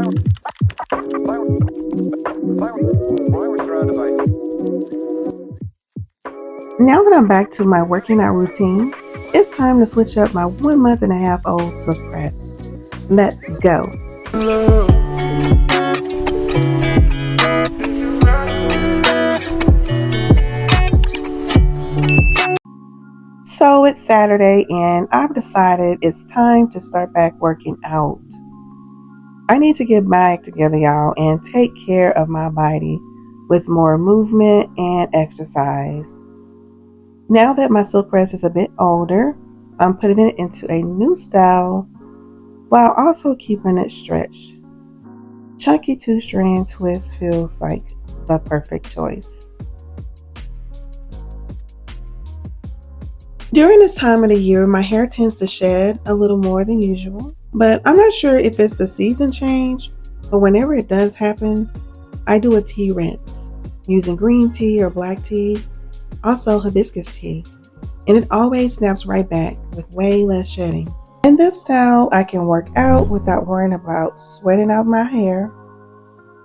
Now that I'm back to my working out routine, it's time to switch up my 1.5-month-old silk press. Let's go. So it's Saturday and I've decided it's time to start back working out. I need to get my act together, y'all, and take care of my body with more movement and exercise. Now that my silk press is a bit older, I'm putting it into a new style while also keeping it stretched. Chunky two-strand twist feels like the perfect choice. During this time of the year, my hair tends to shed a little more than usual, but I'm not sure if it's the season change, but whenever it does happen, I do a tea rinse using green tea or black tea, also hibiscus tea, and it always snaps right back with way less shedding. In this style, I can work out without worrying about sweating out my hair.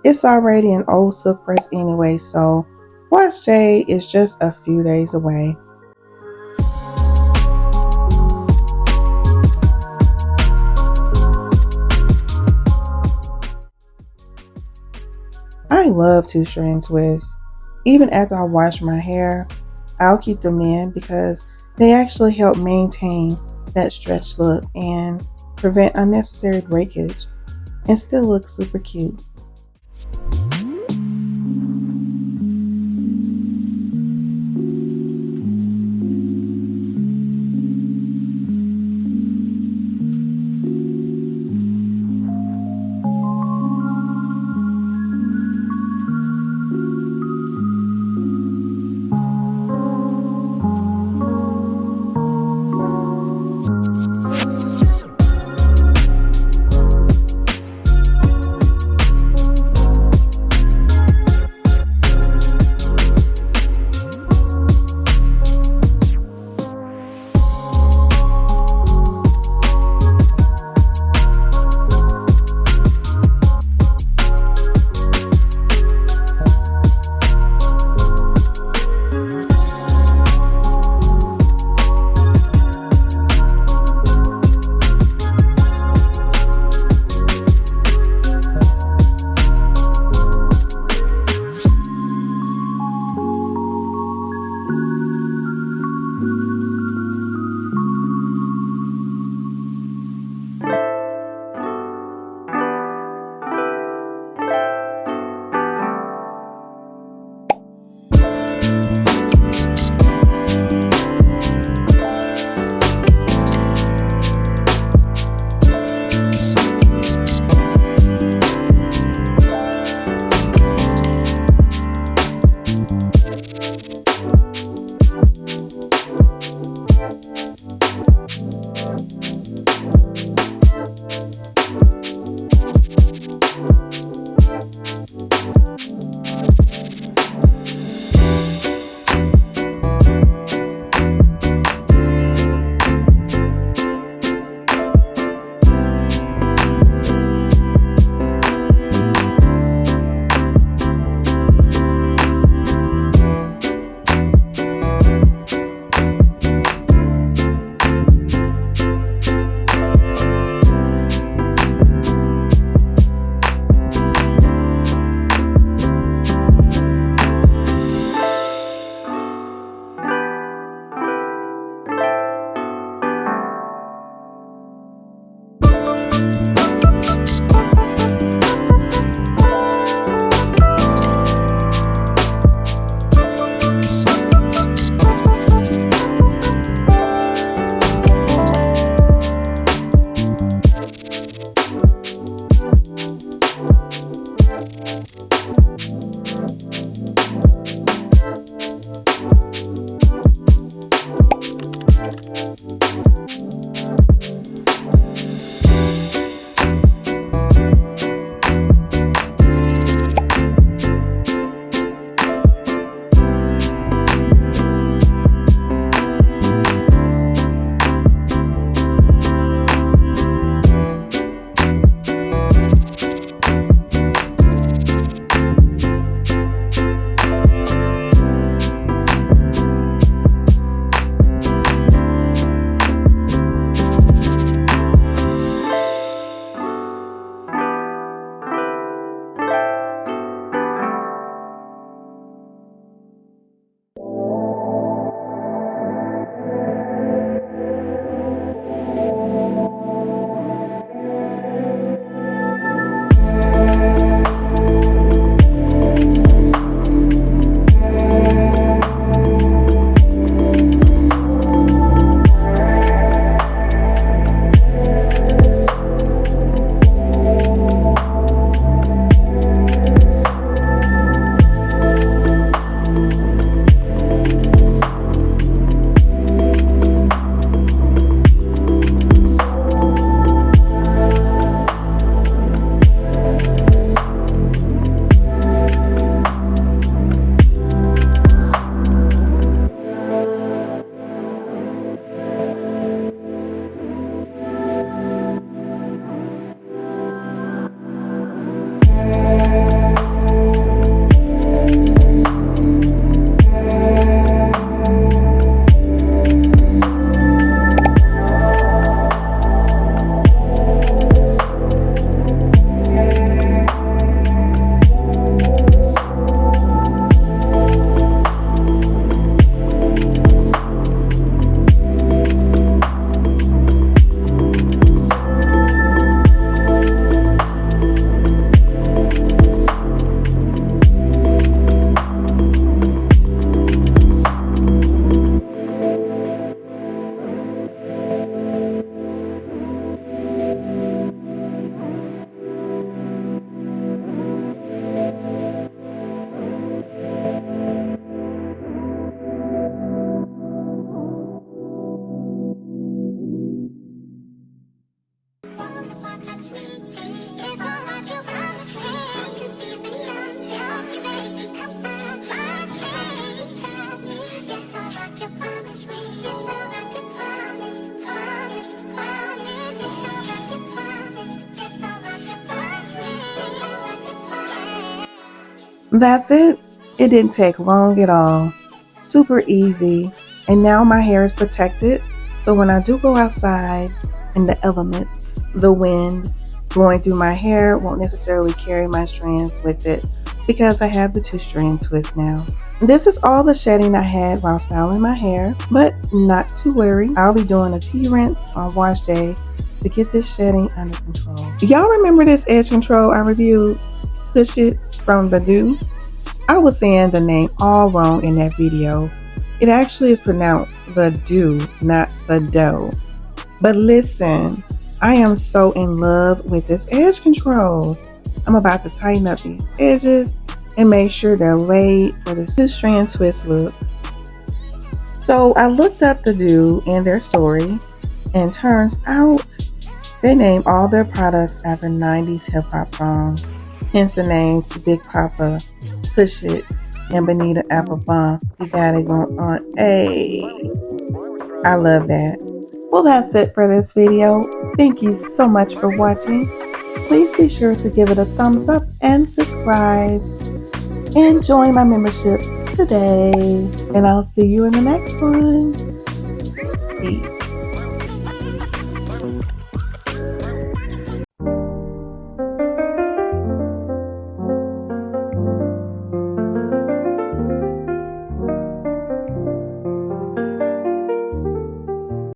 It's already an old silk press anyway, so wash day is just a few days away. I love two-strand twists. Even after I wash my hair, I'll keep them in because they actually help maintain that stretched look and prevent unnecessary breakage and still look super cute. That's it. It didn't take long at all. Super easy. And now my hair is protected. So when I do go outside in the elements, the wind blowing through my hair won't necessarily carry my strands with it because I have the 2-strand twist now. This is all the shedding I had while styling my hair, but not to worry. I'll be doing a tea rinse on wash day to get this shedding under control. Y'all remember this edge control I reviewed? Push It from the Doux? I was saying the name all wrong in that video. It actually is pronounced the Doux, not the dough. But listen, I am so in love with this edge control. I'm about to tighten up these edges and make sure they're laid for this 2-strand twist look. So I looked up the Doux and their story, and turns out they name all their products after 90s hip hop songs. Hence the names Big Papa, Push It, and Bonita Applebum. You got it going on. Hey, I love that. Well, that's it for this video. Thank you so much for watching. Please be sure to give it a thumbs up and subscribe. And join my membership today. And I'll see you in the next one. Peace.